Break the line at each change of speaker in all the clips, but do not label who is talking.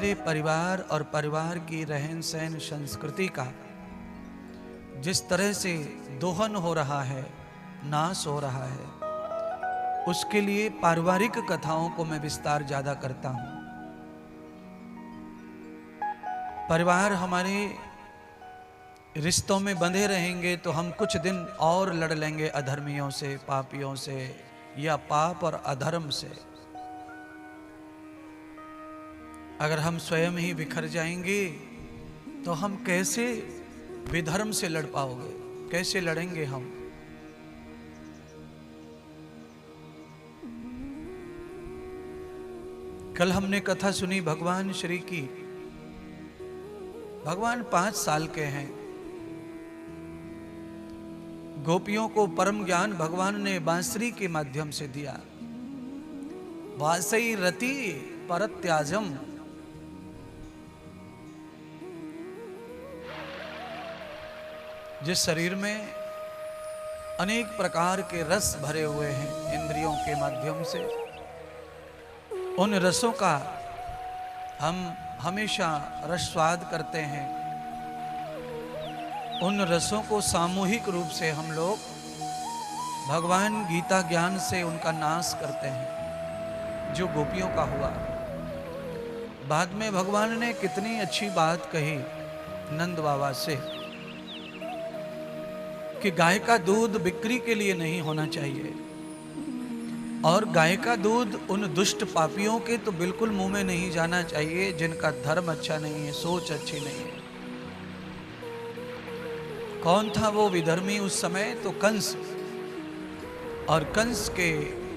हमारे परिवार और परिवार की रहन सहन संस्कृति का जिस तरह से दोहन हो रहा है, नाश हो रहा है, उसके लिए पारिवारिक कथाओं को मैं विस्तार ज्यादा करता हूं। परिवार हमारे रिश्तों में बंधे रहेंगे तो हम कुछ दिन और लड़ लेंगे अधर्मियों से, पापियों से, या पाप और अधर्म से। अगर हम स्वयं ही बिखर जाएंगे तो हम कैसे विधर्म से लड़ पाओगे, कैसे लड़ेंगे हम? कल हमने कथा सुनी भगवान श्री की। भगवान 5 साल के हैं। गोपियों को परम ज्ञान भगवान ने बांसुरी के माध्यम से दिया। वासई रति परत्याजम। जिस शरीर में अनेक प्रकार के रस भरे हुए हैं इंद्रियों के माध्यम से, उन रसों का हम हमेशा रसस्वाद करते हैं। उन रसों को सामूहिक रूप से हम लोग भगवान गीता ज्ञान से उनका नाश करते हैं, जो गोपियों का हुआ। बाद में भगवान ने कितनी अच्छी बात कही नंद बाबा से कि गाय का दूध बिक्री के लिए नहीं होना चाहिए, और गाय का दूध उन दुष्ट पापियों के तो बिल्कुल मुंह में नहीं जाना चाहिए जिनका धर्म अच्छा नहीं है, सोच अच्छी नहीं है। कौन था वो विधर्मी उस समय? तो कंस। और कंस के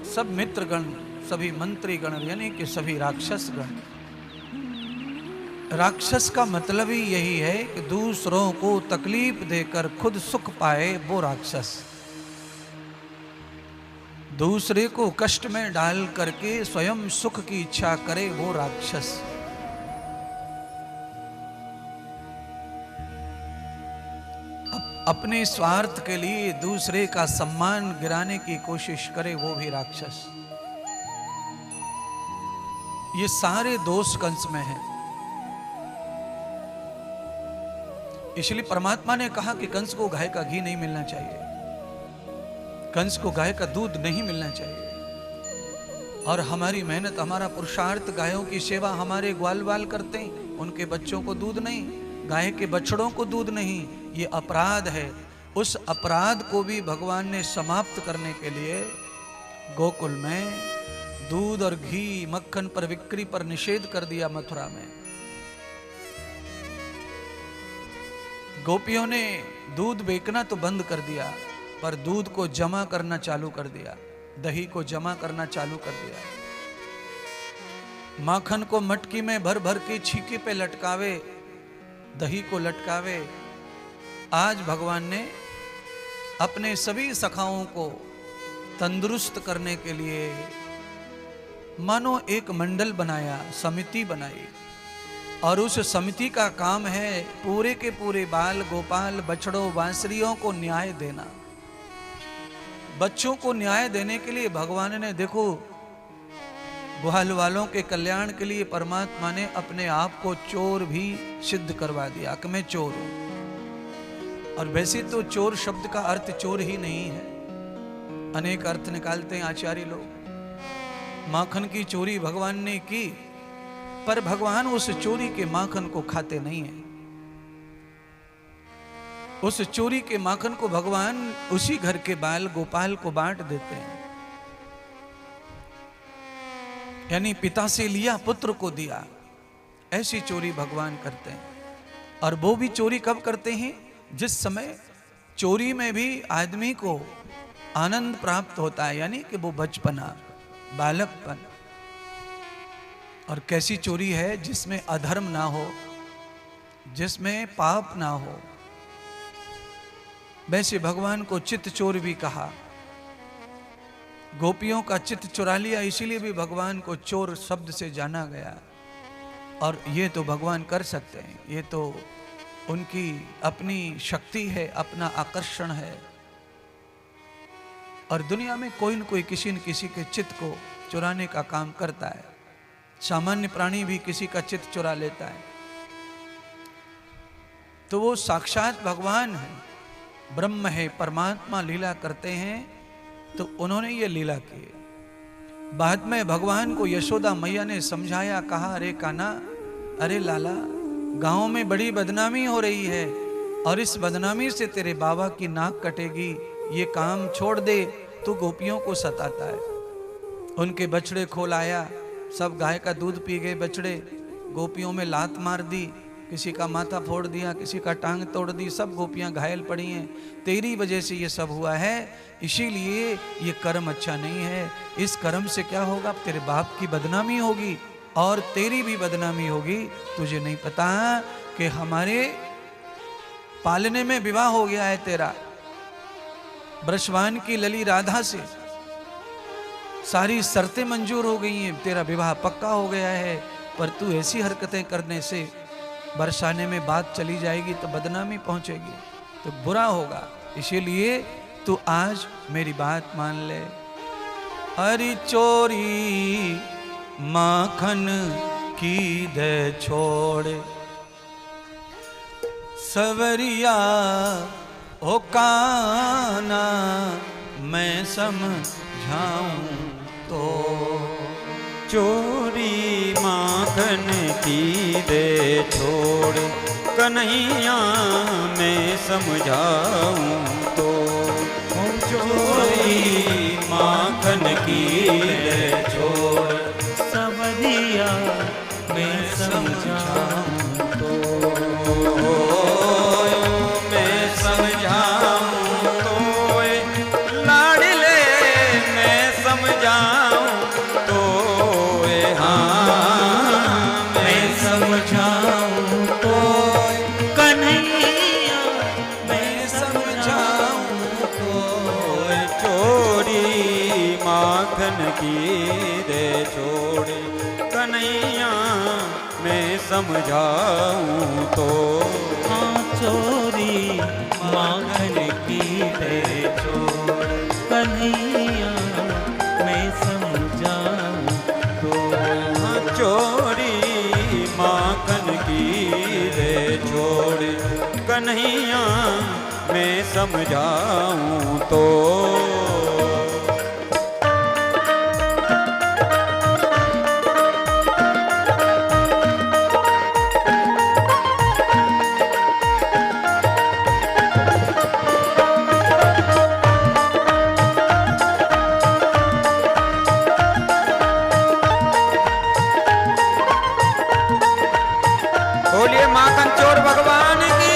सब मित्रगण, सभी मंत्रीगण, यानी कि सभी राक्षस गण। राक्षस का मतलब ही यही है कि दूसरों को तकलीफ देकर खुद सुख पाए वो राक्षस। दूसरे को कष्ट में डाल करके स्वयं सुख की इच्छा करे वो राक्षस। अपने स्वार्थ के लिए दूसरे का सम्मान गिराने की कोशिश करे वो भी राक्षस। ये सारे दोष कंस में हैं। इसलिए परमात्मा ने कहा कि कंस को गाय का घी नहीं मिलना चाहिए, कंस को गाय का दूध नहीं मिलना चाहिए। और हमारी मेहनत, हमारा पुरुषार्थ, गायों की सेवा, हमारे ग्वाल बाल करते हैं, उनके बच्चों को दूध नहीं, गाय के बछड़ों को दूध नहीं, ये अपराध है। उस अपराध को भी भगवान ने समाप्त करने के लिए गोकुल में दूध और घी, मक्खन पर बिक्री पर निषेध कर दिया। मथुरा में गोपियों ने दूध बेचना तो बंद कर दिया, पर दूध को जमा करना चालू कर दिया, दही को जमा करना चालू कर दिया। माखन को मटकी में भर भर के छीके पे लटकावे, दही को लटकावे। आज भगवान ने अपने सभी सखाओं को तंदुरुस्त करने के लिए मानो एक मंडल बनाया, समिति बनाई, और उस समिति का काम है पूरे के पूरे बाल गोपाल, बछड़ों, बांसुरियों को न्याय देना। बच्चों को न्याय देने के लिए भगवान ने, देखो, ग्वाल वालों के कल्याण के लिए परमात्मा ने अपने आप को चोर भी सिद्ध करवा दिया कि मैं चोर हूं। और वैसे तो चोर शब्द का अर्थ चोर ही नहीं है, अनेक अर्थ निकालते हैं आचार्य लोग। माखन की चोरी भगवान ने की, पर भगवान उस चोरी के माखन को खाते नहीं है। उस चोरी के माखन को भगवान उसी घर के बाल गोपाल को बांट देते हैं। यानी पिता से लिया पुत्र को दिया, ऐसी चोरी भगवान करते हैं। और वो भी चोरी कब करते हैं? जिस समय चोरी में भी आदमी को आनंद प्राप्त होता है, यानी कि वो बचपना, बालकपन। और कैसी चोरी है? जिसमें अधर्म ना हो, जिसमें पाप ना हो। वैसे भगवान को चित्त चोर भी कहा। गोपियों का चित्त चुरा लिया, इसीलिए भी भगवान को चोर शब्द से जाना गया। और ये तो भगवान कर सकते हैं, ये तो उनकी अपनी शक्ति है, अपना आकर्षण है। और दुनिया में कोई न कोई किसी न किसी के चित्त को चुराने का काम करता है। सामान्य प्राणी भी किसी का चित्त चुरा लेता है, तो वो साक्षात भगवान है, ब्रह्म है, परमात्मा लीला करते हैं। तो उन्होंने ये लीला की। बाद में भगवान को यशोदा मैया ने समझाया, कहा, अरे कान्हा, अरे लाला, गांव में बड़ी बदनामी हो रही है और इस बदनामी से तेरे बाबा की नाक कटेगी, ये काम छोड़ दे। तू गोपियों को सताता है। उनके बछड़े खोल आया, सब गाय का दूध पी गए बछड़े, गोपियों में लात मार दी, किसी का माथा फोड़ दिया, किसी का टांग तोड़ दी, सब गोपियां घायल पड़ी हैं। तेरी वजह से ये सब हुआ है, इसीलिए ये कर्म अच्छा नहीं है। इस कर्म से क्या होगा, तेरे बाप की बदनामी होगी और तेरी भी बदनामी होगी। तुझे नहीं पता कि हमारे पालने में विवाह हो गया है तेरा, ब्रजवान की लली राधा से सारी शर्तें मंजूर हो गई हैं, तेरा विवाह पक्का हो गया है। पर तू ऐसी हरकतें करने से बरसाने में बात चली जाएगी तो बदनामी पहुंचेगी, तो बुरा होगा। इसीलिए तू आज मेरी बात मान ले। हरि चोरी माखन की दे छोड़, सवरिया ओ काना मैं समझाऊं तो।
चोरी माखन की दे छोड़, कन्हैया मैं समझाऊं तो। चोरी माखन की दे छोड़,
सवरिया मैं समझाऊं तो।
मैं समझाऊं तो, लाडले मैं समझाऊं तो। हाँ मैं
समझाऊं तो, कन्हैया मैं समझाऊं
तो। चोरी माखन की दे छोड़, कन्हैया मैं समझाऊं तो।
हाँ चोरी माखन की दे छोड़, कन्हैया मैं समझाऊं तो।
हाँ चोरी माखन की दे छोड़, कन्हैया मैं समझाऊं तो। बोलिए माखन चोर भगवान की।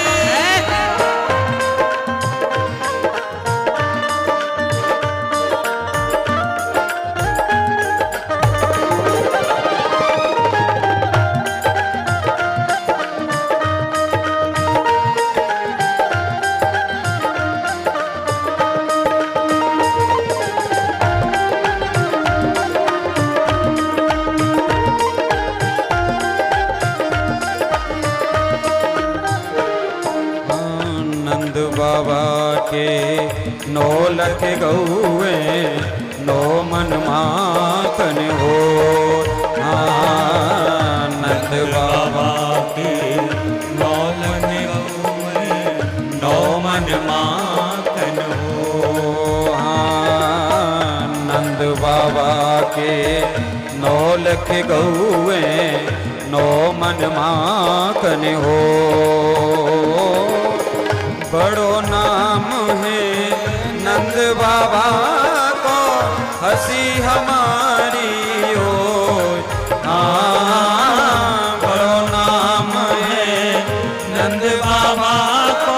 बाबा के 9 लख गौए 9 मन माखन हो। नंद बाबा
के 9 लख गौए 9 मन माखन हो।
नंद बाबा के 9 लख गौए 9 मन माखन हो। बड़ो नाम है नंद बाबा को, हंसी हमारी हो। बड़ो नाम है नंद बाबा को,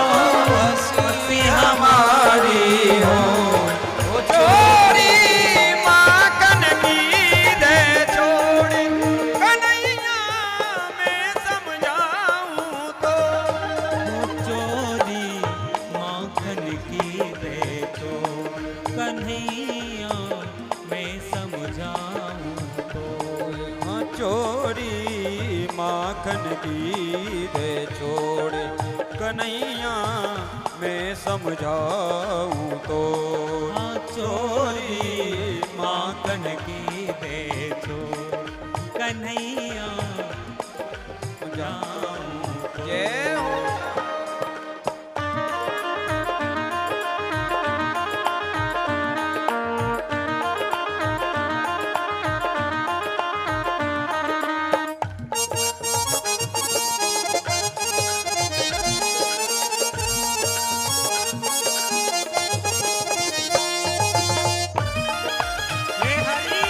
हंसी हमारी हो। चोरी माखन की दे छोड़, कन्हैया मैं समझाऊं तो।
चोरी माखन की दे छोड़, कन्हैया मैं समझाऊं तो।
चोरी माखन की दे छोड़, कन्हैया मैं समझाऊं तो।
चोरी माखन की दे छोड़, कन्हैया जाऊं तो।
जय हो।
हे हरि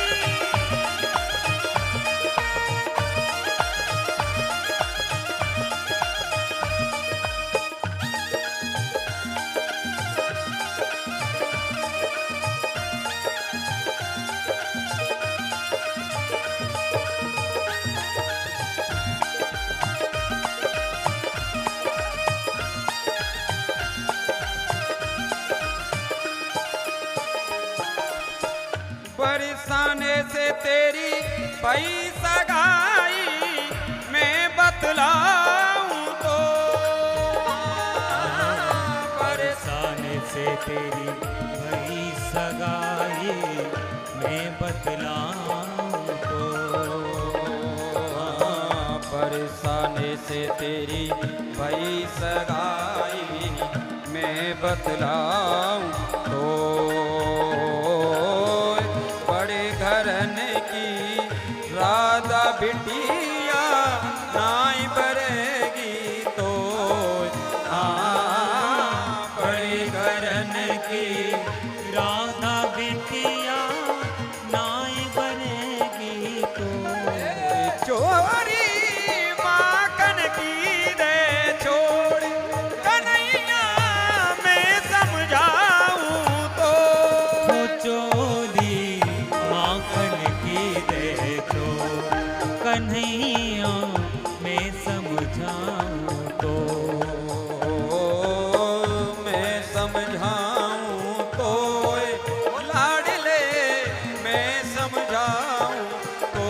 बरसाने से तेरी पई सगाई मैं बतलाऊं तो।
बरसाने से तेरी भई सगाई मैं बतलाऊं तो।
बरसाने से तेरी भई सगाई मैं बतलाऊं तो। बड़े घरन की राधा बिटिया नाई बरेगी तो।
बड़े घरन की राधा बिटिया नाई बनेगी तो।
चोरी माखन की दे छोड़ कन्हैया मैं समझाऊं तो।
वो चोरी माखन की दे तो कन्हैया मैं समझाऊं तो।
मैं समझाऊं तो लाडले मैं समझाऊं तो।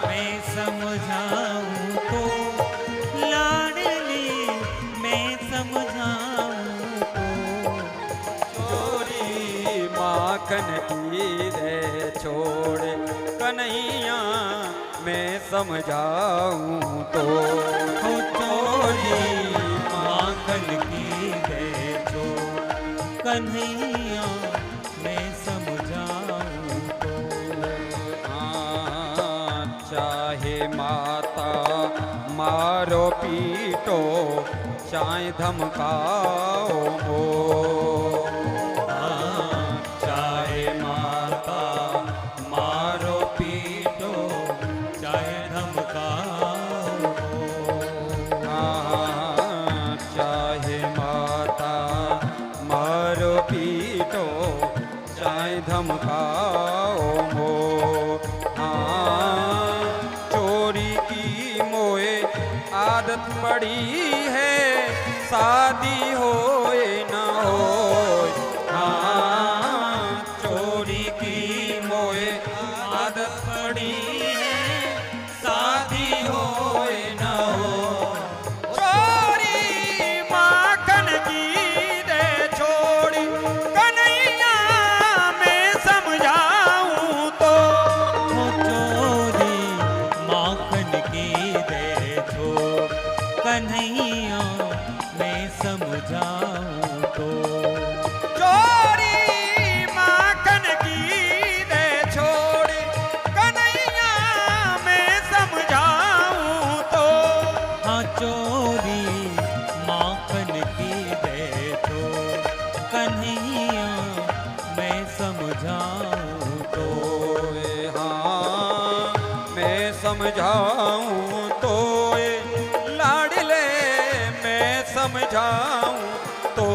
मैं समझाऊं तो लाडली मैं समझाऊं तो।
चोरी माखन की दे छोड़ कन्हैया मैं समझाऊं तो।
हो चोरी माखन की दे तो कन्हैया मैं समझाऊं तो।
चाहे माता मारो पीटो चाहे धमकाओ हो।
चाहे माता मारो पीटो चाहे धमकाओ।
चाहे माता मारो पीटो चाहे धमकाओ हो। चोरी की मोए आदत पड़ी है शादी होए न होए। चोरी की मोए आदत पड़ी है शादी होए न हो। चोरी माखन की दे छोड़ी कन्हैया मैं समझाऊं तो।
हो चोरी माखन की दे तो कन्हैया मैं समझाऊं तो।
चोरी माखन की दे छोड़ी कन्हैया मैं समझाऊं तो।
हाँ चोरी माखन की दे तो कन्हैया मैं समझाऊं तो।
हाँ मैं समझाऊं तो लाडले मैं समझाऊं तो।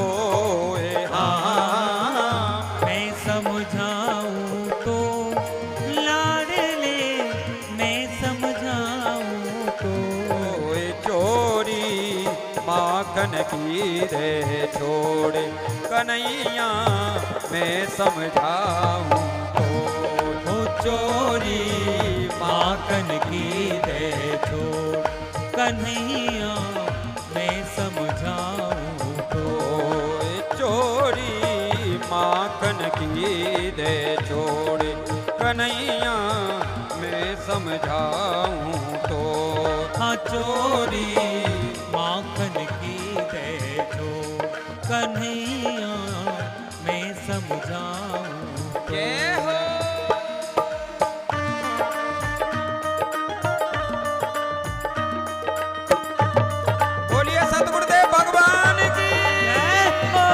मैं समझाऊं तो लाडले मैं समझाऊं तो।
चोरी माखन की दे छोड़ कन्हैया मैं समझाऊं तो।
हो चोरी माखन की दे तो कन्हैया मैं समझाऊं तो।
चोरी माखन की दे छोड़ कन्हैया मैं समझाऊं तो।
हाँ चोरी माखन की दे छोड़ कन्हैया मैं समझाऊं तो।
जय हो। बोलिए सतगुरुदेव भगवान की।
जय हो।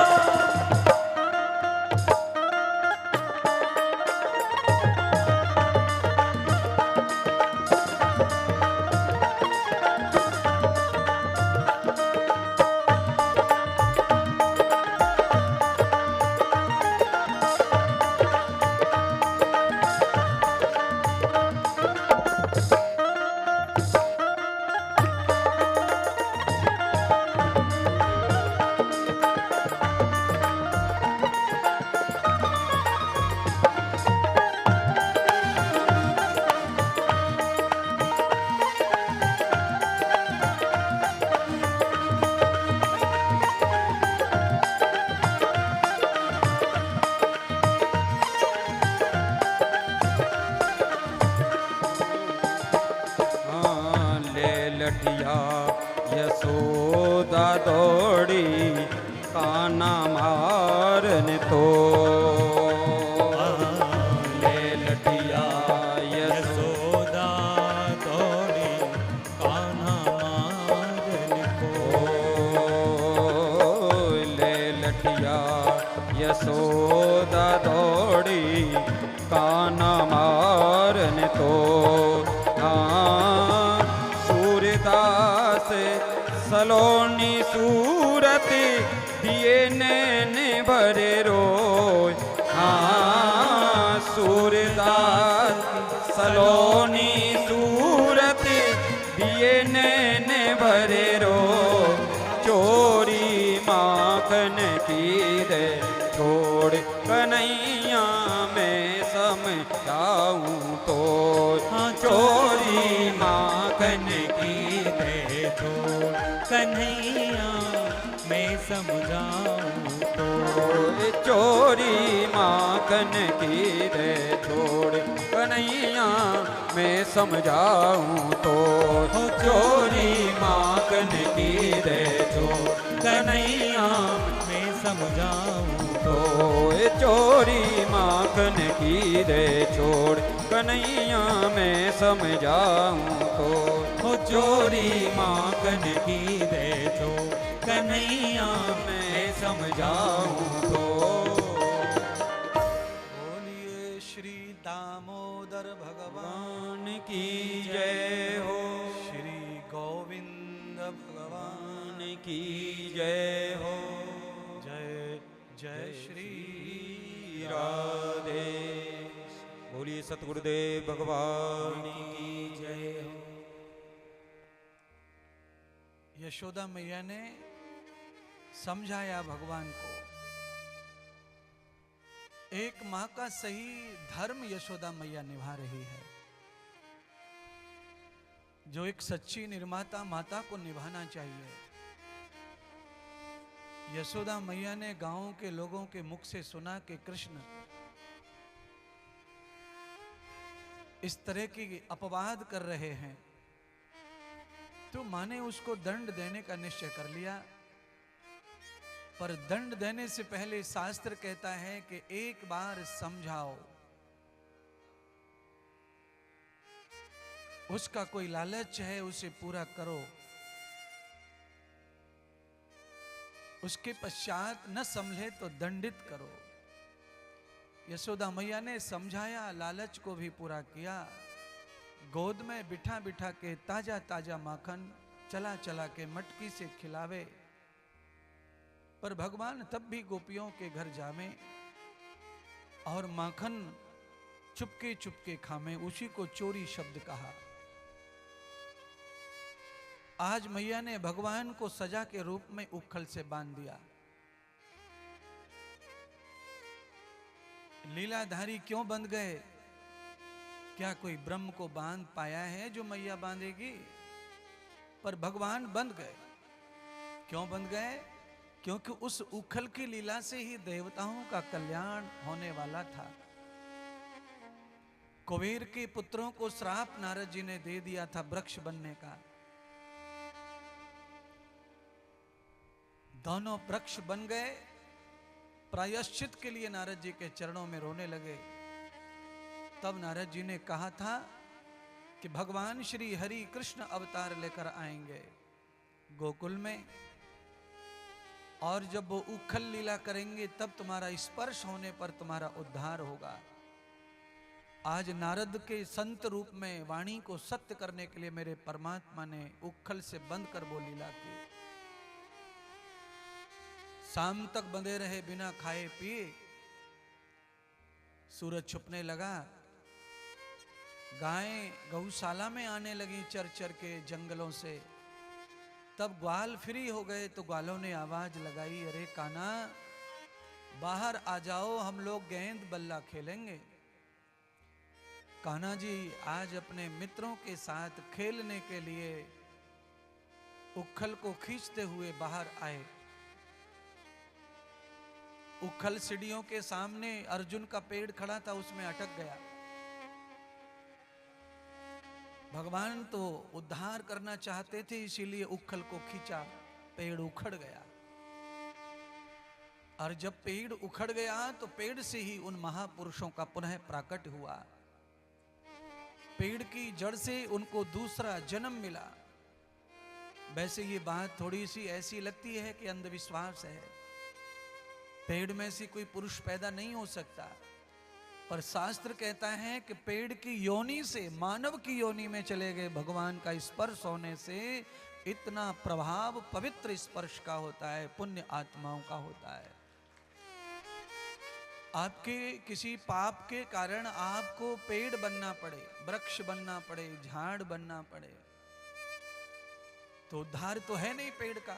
लठिया यशोदा दौड़ी काना मारन तो। ले लठिया
यशोदा दौड़ी कान्हा मारन को।
ले लठिया यशोदा दौड़ी काना मारन तो। सूरदास सलोनी सूरत दिए नैन भरे रोय। हाँ सूरदास सलोनी सूरत दिए नैन भरे रोय। चोरी माखन की दे छोड़ कन्हैया मैं समझाऊं तो। चोरी
माखन की दे छोड़ कन्हैया मैं समझाऊं तो।
चोरी माखन की दे छोड़ कन्हैया मैं समझाऊं तो। चोरी माखन की दे छोड़
कन्हैया मैं समझाऊं
तो। चोरी माखन की दे छोड़ कन्हैया मैं समझाऊं तो।
हो चोरी माखन की दे छोड़ कन्हैया मैं समझाऊं तो।
बोलिए श्री दामोदर भगवान
भगवान की जय हो।
श्री गोविंद भगवान
की जय हो।
जय जय श्री
राधे। बोलिए सतगुरुदेव भगवान की जय हो।
यशोदा मैया ने समझाया भगवान को। एक माँ का सही धर्म यशोदा मैया निभा रही है, जो एक सच्ची निर्माता माता को निभाना चाहिए। यशोदा मैया ने गांव के लोगों के मुख से सुना कि कृष्ण इस तरह की अपवाद कर रहे हैं, तो मां ने उसको दंड देने का निश्चय कर लिया। पर दंड देने से पहले शास्त्र कहता है कि एक बार समझाओ। उसका कोई लालच है, उसे पूरा करो। उसके पश्चात न संभले तो दंडित करो। यशोदा मैया ने समझाया, लालच को भी पूरा किया। गोद में बिठा बिठा के ताजा ताजा माखन चला चला के मटकी से खिलावे। पर भगवान तब भी गोपियों के घर जावे और माखन चुपके चुपके खामे। उसी को चोरी शब्द कहा। आज मैया ने भगवान को सजा के रूप में उखल से बांध दिया। लीलाधारी क्यों बंध गए? क्या कोई ब्रह्म को बांध पाया है जो मैया बांधेगी? पर भगवान बंध गए। क्यों बंध गए? क्योंकि उस उखल की लीला से ही देवताओं का कल्याण होने वाला था। कुबेर के पुत्रों को श्राप नारद जी ने दे दिया था वृक्ष बनने का। दोनों वृक्ष बन गए, प्रायश्चित के लिए नारद जी के चरणों में रोने लगे। तब नारद जी ने कहा था कि भगवान श्री हरि कृष्ण अवतार लेकर आएंगे गोकुल में, और जब वो उखल लीला करेंगे तब तुम्हारा स्पर्श होने पर तुम्हारा उद्धार होगा। आज नारद के संत रूप में वाणी को सत्य करने के लिए मेरे परमात्मा ने उखल से बंद कर वो लीला की। शाम तक बंधे रहे बिना खाए पिए। सूरज छुपने लगा, गायें गौशाला में आने लगी चर चर के जंगलों से। तब ग्वाल फ्री हो गए तो ग्वालों ने आवाज लगाई, अरे कान्हा बाहर आ जाओ, हम लोग गेंद बल्ला खेलेंगे। कान्हा जी आज अपने मित्रों के साथ खेलने के लिए उखल को खींचते हुए बाहर आए। उखल सीढ़ियों के सामने अर्जुन का पेड़ खड़ा था, उसमें अटक गया। भगवान तो उद्धार करना चाहते थे, इसीलिए उखल को खींचा, पेड़ उखड़ गया। और जब पेड़ उखड़ गया तो पेड़ से ही उन महापुरुषों का पुनः प्राकट हुआ। पेड़ की जड़ से उनको दूसरा जन्म मिला। वैसे ये बात थोड़ी सी ऐसी लगती है कि अंधविश्वास है, पेड़ में से कोई पुरुष पैदा नहीं हो सकता, पर शास्त्र कहता है कि पेड़ की योनि से मानव की योनि में चले गए भगवान का स्पर्श होने से इतना प्रभाव पवित्र स्पर्श का होता है, पुण्य आत्माओं का होता है। आपके किसी पाप के कारण आपको पेड़ बनना पड़े, वृक्ष बनना पड़े, झाड़ बनना पड़े, तो उद्धार तो है नहीं पेड़ का,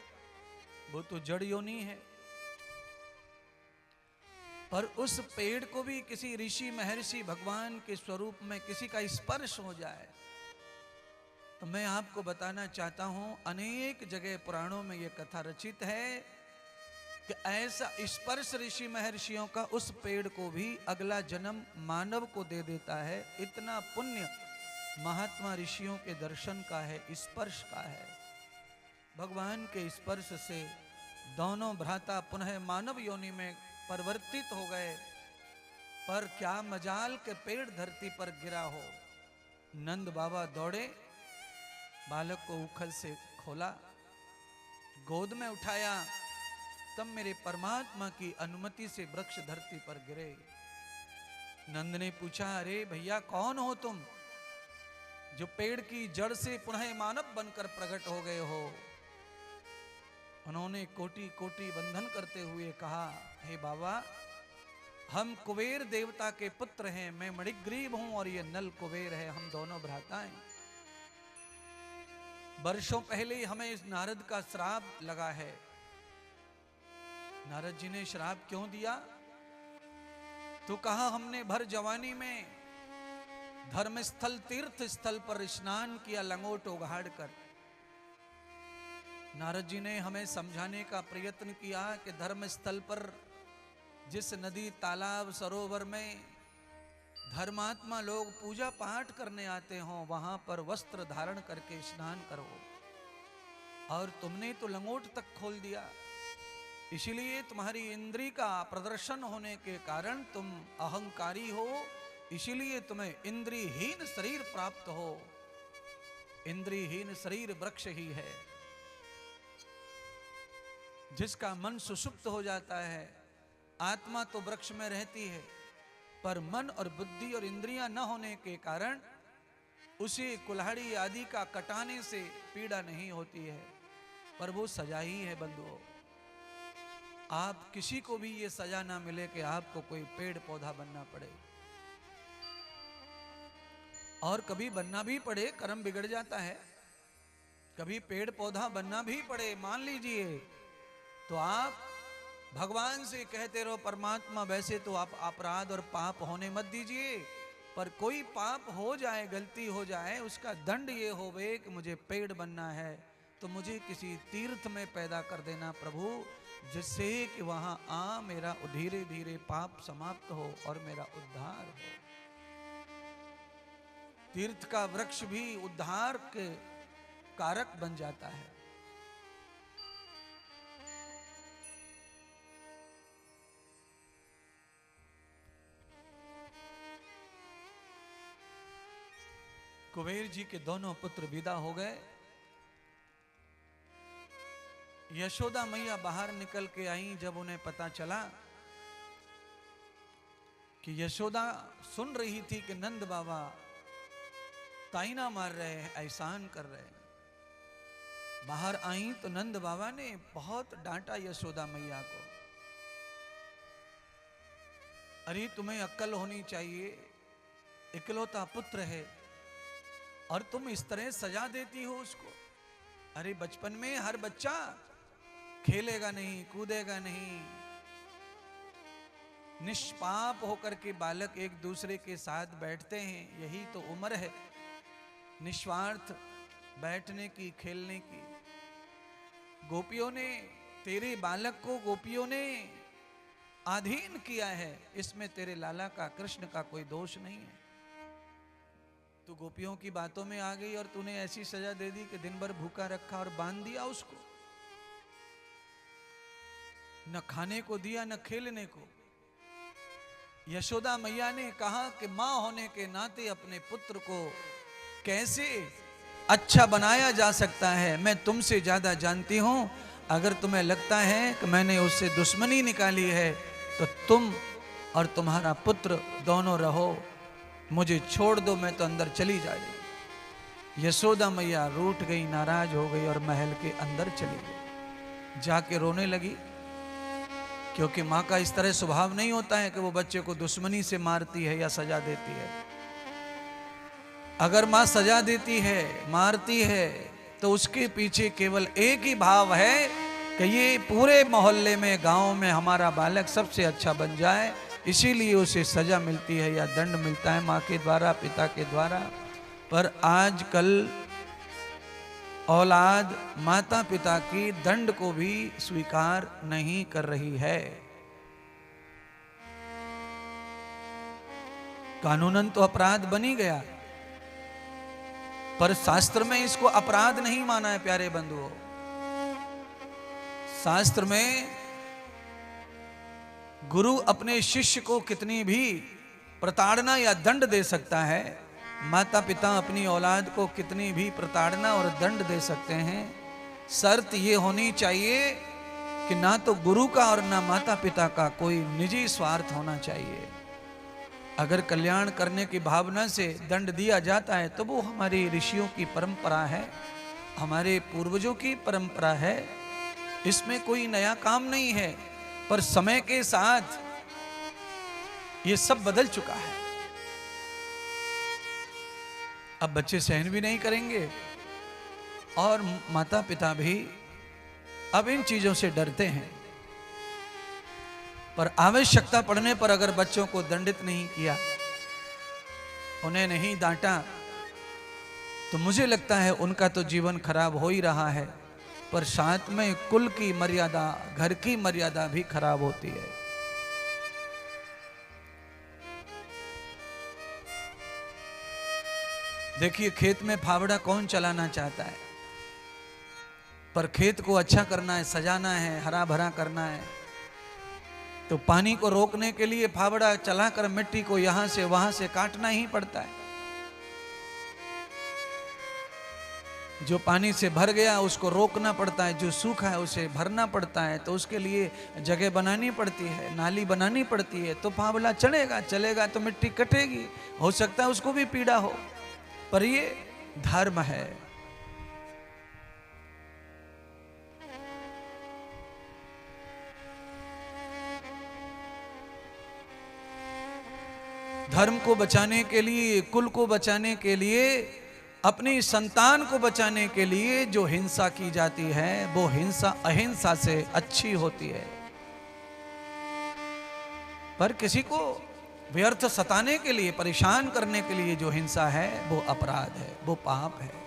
वो तो जड़ योनि है। पर उस पेड़ को भी किसी ऋषि महर्षि भगवान के स्वरूप में किसी का स्पर्श हो जाए तो मैं आपको बताना चाहता हूं, अनेक जगह पुराणों में यह कथा रचित है कि ऐसा स्पर्श ऋषि महर्षियों का उस पेड़ को भी अगला जन्म मानव को दे देता है। इतना पुण्य महात्मा ऋषियों के दर्शन का है, स्पर्श का है। भगवान के स्पर्श से दोनों भ्राता पुनः मानव योनि में परिवर्तित हो गए। पर क्या मजाल के पेड़ धरती पर गिरा हो। नंद बाबा दौड़े, बालक को उखल से खोला, गोद में उठाया, तब मेरे परमात्मा की अनुमति से वृक्ष धरती पर गिरे। नंद ने पूछा, अरे भैया कौन हो तुम जो पेड़ की जड़ से पुनः मानव बनकर प्रकट हो गए हो। उन्होंने कोटि कोटि वंदन करते हुए कहा, हे बाबा हम कुबेर देवता के पुत्र हैं, मैं मणिग्रीव हूं और ये नल कुबेर है, हम दोनों भ्राता हैं। वर्षों पहले हमें इस नारद का श्राप लगा है। नारद जी ने श्राप क्यों दिया? तो कहा हमने भर जवानी में धर्मस्थल तीर्थ स्थल पर स्नान किया लंगोट उघाड़ कर। नारद जी ने हमें समझाने का प्रयत्न किया कि धर्म स्थल पर जिस नदी तालाब सरोवर में धर्मात्मा लोग पूजा पाठ करने आते हों वहां पर वस्त्र धारण करके स्नान करो, और तुमने तो लंगोट तक खोल दिया। इसीलिए तुम्हारी इंद्री का प्रदर्शन होने के कारण तुम अहंकारी हो, इसीलिए तुम्हें इंद्रियहीन शरीर प्राप्त हो। इंद्रियहीन शरीर वृक्ष ही है, जिसका मन सुषुप्त हो जाता है। आत्मा तो वृक्ष में रहती है, पर मन और बुद्धि और इंद्रियां न होने के कारण उसे कुल्हाड़ी आदि का कटाने से पीड़ा नहीं होती है, पर वो सजा ही है बंधुओं। आप किसी को भी ये सजा ना मिले कि आपको कोई पेड़ पौधा बनना पड़े, और कभी बनना भी पड़े, कर्म बिगड़ जाता है। कभी पेड़ पौधा बनना भी पड़े, मान लीजिए, तो आप भगवान से कहते रहो, परमात्मा वैसे तो आप अपराध और पाप होने मत दीजिए, पर कोई पाप हो जाए, गलती हो जाए, उसका दंड ये होवे कि मुझे पेड़ बनना है, तो मुझे किसी तीर्थ में पैदा कर देना प्रभु, जिससे कि वहां मेरा धीरे धीरे पाप समाप्त हो और मेरा उद्धार हो। तीर्थ का वृक्ष भी उद्धार के कारक बन जाता है। कुबेर जी के दोनों पुत्र विदा हो गए। यशोदा मैया बाहर निकल के आई। जब उन्हें पता चला कि यशोदा सुन रही थी कि नंद बाबा ताइना मार रहे हैं, एहसान कर रहे हैं, बाहर आई तो नंद बाबा ने बहुत डांटा यशोदा मैया को। अरे तुम्हें अक्ल होनी चाहिए, इकलौता पुत्र है और तुम इस तरह सजा देती हो उसको। अरे बचपन में हर बच्चा खेलेगा नहीं, कूदेगा नहीं, निष्पाप होकर के बालक एक दूसरे के साथ बैठते हैं, यही तो उम्र है निस्वार्थ बैठने की, खेलने की। गोपियों ने तेरे बालक को गोपियों ने अधीन किया है, इसमें तेरे लाला का, कृष्ण का कोई दोष नहीं है। तू गोपियों की बातों में आ गई और तूने ऐसी सजा दे दी कि दिन भर भूखा रखा और बांध दिया उसको, न खाने को दिया न खेलने को। यशोदा मैया ने कहा कि मां होने के नाते अपने पुत्र को कैसे अच्छा बनाया जा सकता है, मैं तुमसे ज्यादा जानती हूं। अगर तुम्हें लगता है कि मैंने उससे दुश्मनी निकाली है तो तुम और तुम्हारा पुत्र दोनों रहो, मुझे छोड़ दो, मैं तो अंदर चली जा रही। यशोदा मैया रूठ गई, नाराज हो गई और महल के अंदर चली गई, जाके रोने लगी। क्योंकि माँ का इस तरह स्वभाव नहीं होता है कि वो बच्चे को दुश्मनी से मारती है या सजा देती है। अगर माँ सजा देती है, मारती है, तो उसके पीछे केवल एक ही भाव है कि ये पूरे मोहल्ले में, गांव में हमारा बालक सबसे अच्छा बन जाए, इसीलिए उसे सजा मिलती है या दंड मिलता है माँ के द्वारा, पिता के द्वारा। पर आजकल औलाद माता पिता की दंड को भी स्वीकार नहीं कर रही है। कानूनन तो अपराध बनी गया, पर शास्त्र में इसको अपराध नहीं माना है प्यारे बंधुओं। शास्त्र में गुरु अपने शिष्य को कितनी भी प्रताड़ना या दंड दे सकता है, माता पिता अपनी औलाद को कितनी भी प्रताड़ना और दंड दे सकते हैं। शर्त ये होनी चाहिए कि ना तो गुरु का और ना माता पिता का कोई निजी स्वार्थ होना चाहिए। अगर कल्याण करने की भावना से दंड दिया जाता है तो वो हमारे ऋषियों की परंपरा है, हमारे पूर्वजों की परंपरा है, इसमें कोई नया काम नहीं है। पर समय के साथ ये सब बदल चुका है। अब बच्चे सहन भी नहीं करेंगे और माता पिता भी अब इन चीजों से डरते हैं। पर आवश्यकता पड़ने पर अगर बच्चों को दंडित नहीं किया, उन्हें नहीं डांटा, तो मुझे लगता है उनका तो जीवन खराब हो ही रहा है, पर साथ में कुल की मर्यादा, घर की मर्यादा भी खराब होती है। देखिए, खेत में फावड़ा कौन चलाना चाहता है, पर खेत को अच्छा करना है, सजाना है, हरा भरा करना है, तो पानी को रोकने के लिए फावड़ा चलाकर मिट्टी को यहां से वहां से काटना ही पड़ता है। जो पानी से भर गया उसको रोकना पड़ता है, जो सूखा है उसे भरना पड़ता है, तो उसके लिए जगह बनानी पड़ती है, नाली बनानी पड़ती है, तो फावड़ा चलेगा, चलेगा तो मिट्टी कटेगी, हो सकता है उसको भी पीड़ा हो, पर ये धर्म है। धर्म को बचाने के लिए, कुल को बचाने के लिए, अपनी संतान को बचाने के लिए जो हिंसा की जाती है वो हिंसा अहिंसा से अच्छी होती है। पर किसी को व्यर्थ सताने के लिए, परेशान करने के लिए जो हिंसा है वो अपराध है, वो पाप है।